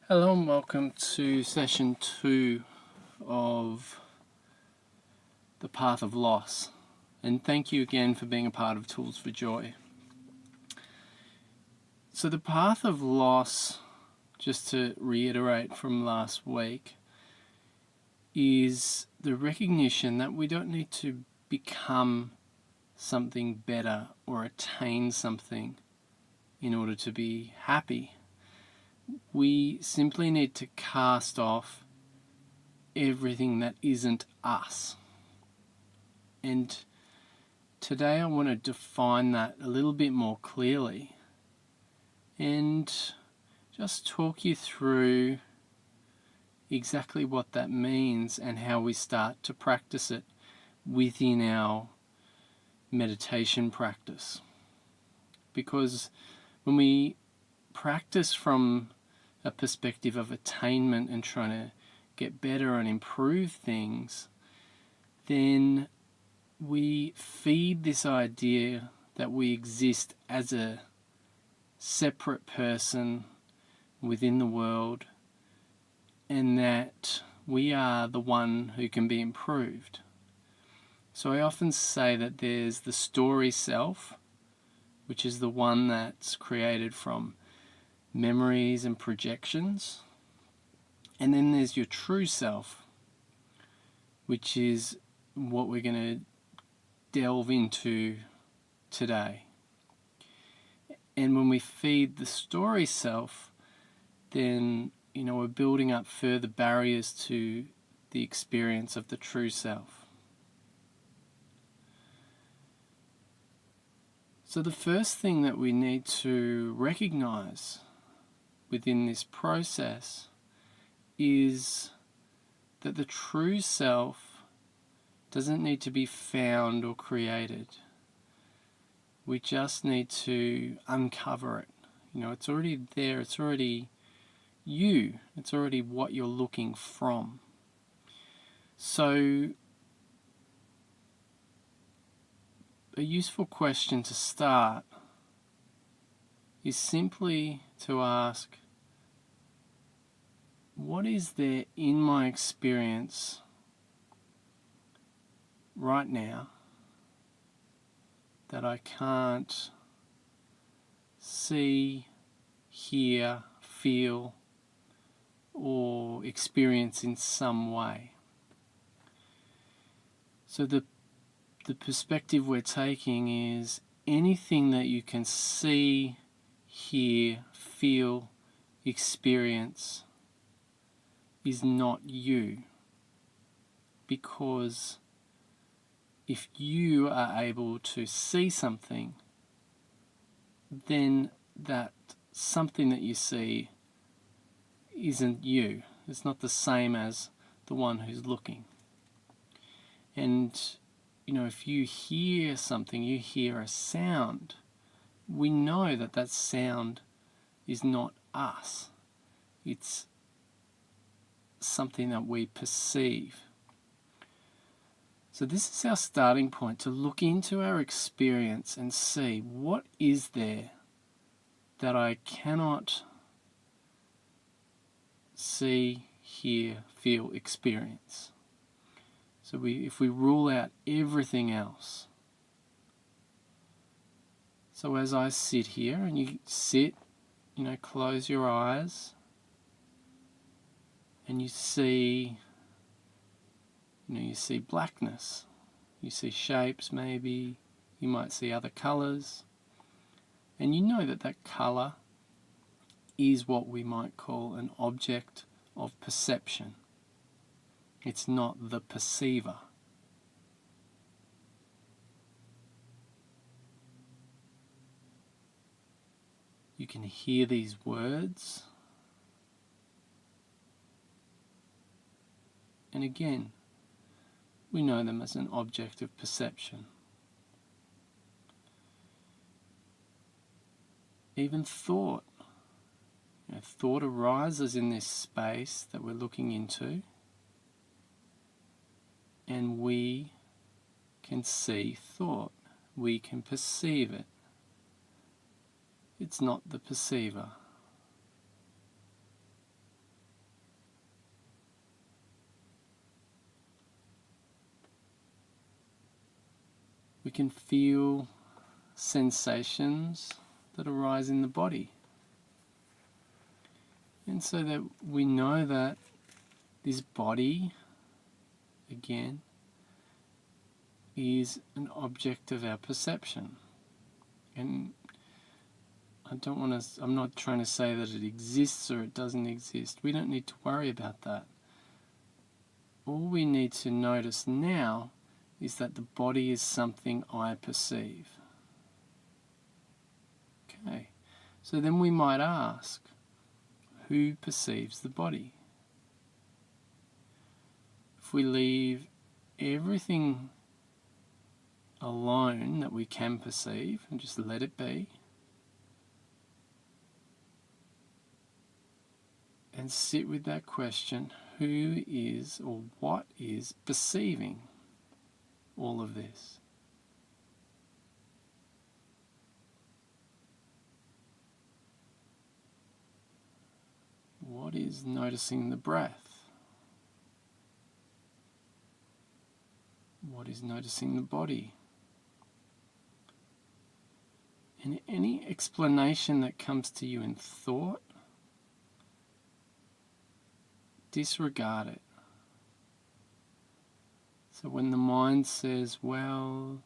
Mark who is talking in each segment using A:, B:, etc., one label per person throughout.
A: Hello and welcome to session 2 of The Path of Loss, and thank you again for being a part of Tools for Joy. So the path of loss, just to reiterate from last week, is the recognition that we don't need to become something better or attain something in order to be happy. We simply need to cast off everything that isn't us. And today I want to define that a little bit more clearly and just talk you through exactly what that means and how we start to practice it within our meditation practice. Because when we practice from a perspective of attainment and trying to get better and improve things, then we feed this idea that we exist as a separate person within the world and that we are the one who can be improved. So I often say that there's the story self, which is the one that's created from memories and projections. And then there's your true self, which is what we're going to delve into today. And when we feed the story self, then we're building up further barriers to the experience of the true self. So the first thing that we need to recognize within this process is that the true self doesn't need to be found or created. We just need to uncover it. It's already there, it's already you, it's already what you're looking from. So a useful question to start is simply to ask, what is there in my experience right now that I can't see, hear, feel, or experience in some way? So the perspective we're taking is anything that you can see, hear, feel, experience is not you. Because if you are able to see something, then that something that you see isn't you. It's not the same as the one who's looking. And if you hear something, you hear a sound, we know that that sound is not us. It's something that we perceive. So this is our starting point, to look into our experience and see what is there that I cannot see, hear, feel, experience. So if we rule out everything else. So as I sit here, and you sit, close your eyes, and you see, you see blackness. You see shapes maybe, you might see other colours, and you know that that colour is what we might call an object of perception. It's not the perceiver. You can hear these words, and again, we know them as an object of perception. Even thought. Thought arises in this space that we're looking into, and we can see thought. We can perceive it. It's not the perceiver. we can feel sensations that arise in the body. And so that we know that this body, again, is an object of our perception. And I'm not trying to say that it exists or it doesn't exist. We don't need to worry about that. All we need to notice now is that the body is something I perceive. Okay, so then we might ask, who perceives the body? If we leave everything alone that we can perceive and just let it be, and sit with that question, who is or what is perceiving all of this? What is noticing the breath? What is noticing the body? And any explanation that comes to you in thought, disregard it. So when the mind says, well,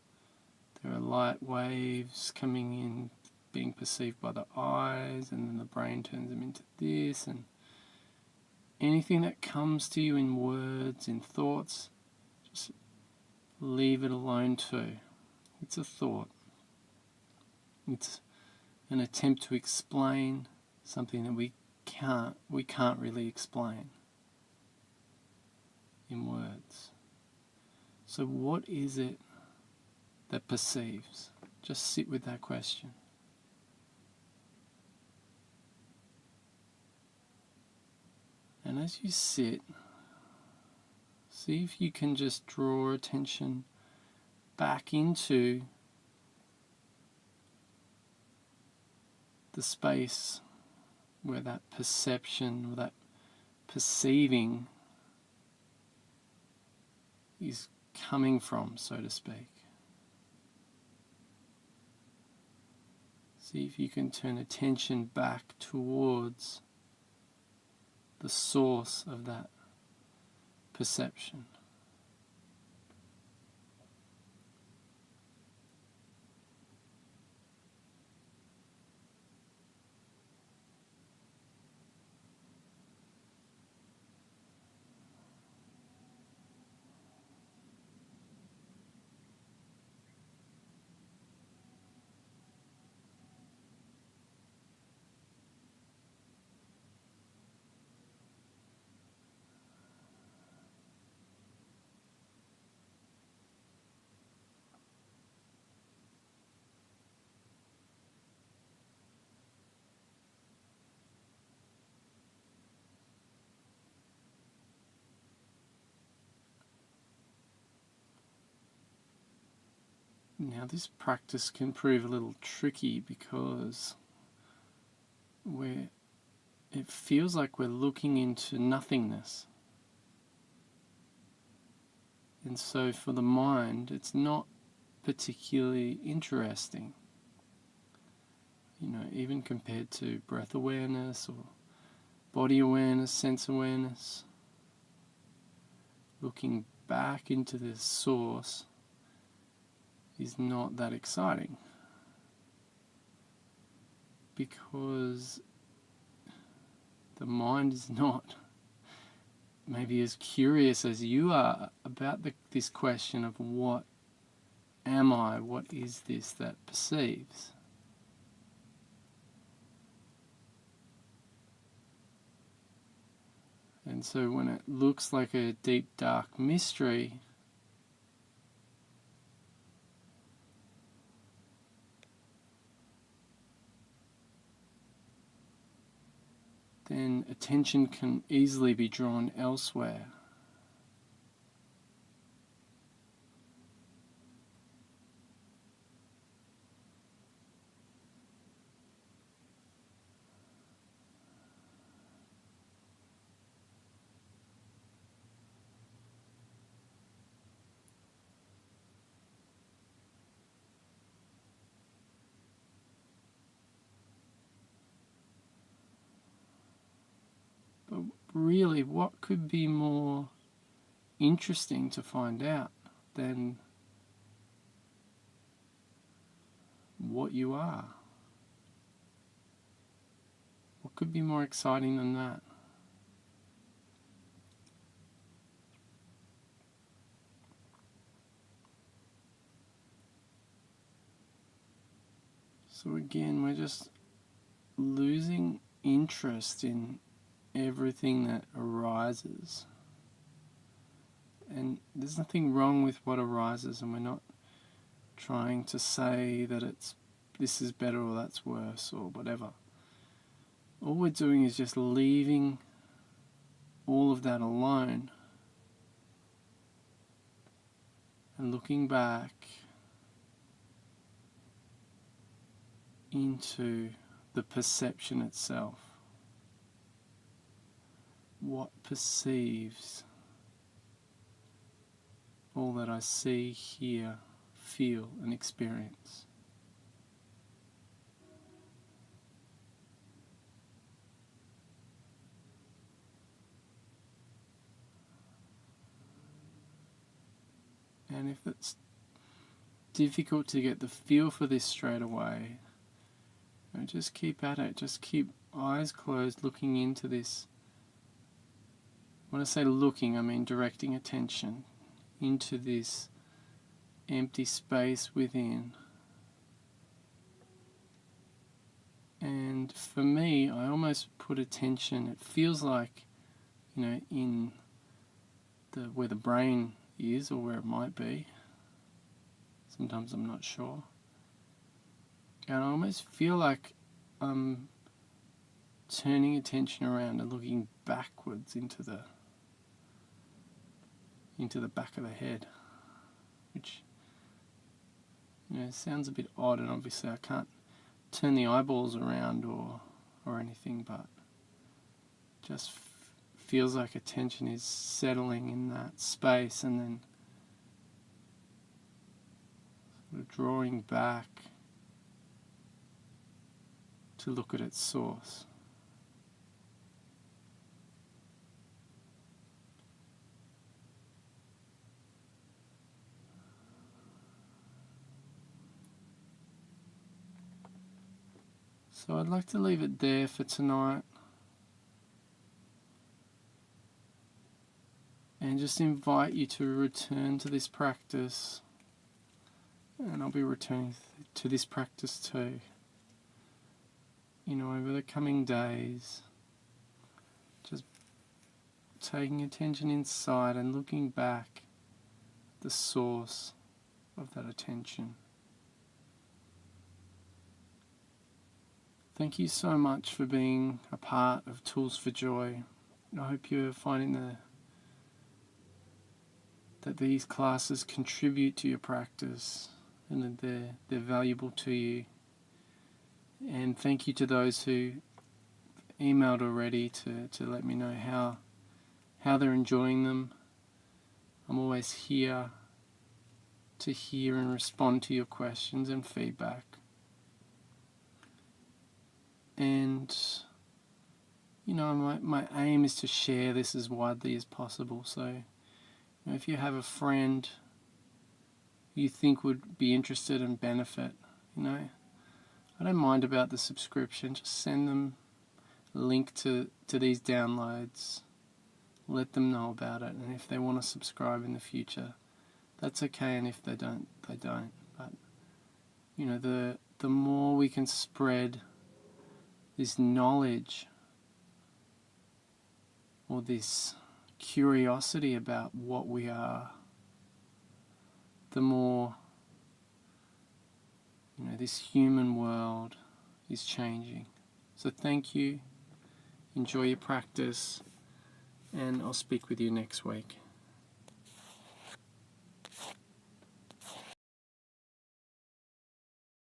A: there are light waves coming in, being perceived by the eyes, and then the brain turns them into this, and anything that comes to you in words, in thoughts, just leave it alone too. It's a thought. It's an attempt to explain something that we can't really explain in words. So what is it that perceives? Just sit with that question. And as you sit, see if you can just draw attention back into the space where that perception or that perceiving is coming from, so to speak. See if you can turn attention back towards the source of that perception. Now this practice can prove a little tricky because it feels like we're looking into nothingness. And so for the mind, it's not particularly interesting. Even compared to breath awareness or body awareness, sense awareness, looking back into this source is not that exciting, because the mind is not maybe as curious as you are about this question of what am I, what is this that perceives. And so when it looks like a deep dark mystery, then attention can easily be drawn elsewhere. really, what could be more interesting to find out than what you are? What could be more exciting than that? So again, we're just losing interest in everything that arises. And there's nothing wrong with what arises, and we're not trying to say that this is better or that's worse or whatever. All we're doing is just leaving all of that alone and looking back into the perception itself. What perceives all that I see, hear, feel and experience? And if it's difficult to get the feel for this straight away, just keep at it. Just keep eyes closed, looking into this. When I say looking, I mean directing attention into this empty space within. And for me, I almost put attention, it feels like, in where the brain is, or where it might be. Sometimes I'm not sure. And I almost feel like I'm turning attention around and looking backwards into the back of the head, which sounds a bit odd, and obviously I can't turn the eyeballs around or anything, but just feels like attention is settling in that space and then sort of drawing back to look at its source. So I'd like to leave it there for tonight and just invite you to return to this practice, and I'll be returning to this practice too, over the coming days, just taking attention inside and looking back at the source of that attention. Thank you so much for being a part of Tools for Joy. I hope you're finding that these classes contribute to your practice and that they're valuable to you. And thank you to those who emailed already to let me know how they're enjoying them. I'm always here to hear and respond to your questions and feedback. And my aim is to share this as widely as possible. So if you have a friend you think would be interested and benefit, I don't mind about the subscription. Just send them a link to these downloads. Let them know about it, and if they want to subscribe in the future, that's okay, and if they don't, they don't. But the more we can spread this knowledge or this curiosity about what we are, the more this human world is changing. So thank you, enjoy your practice, and I'll speak with you next week.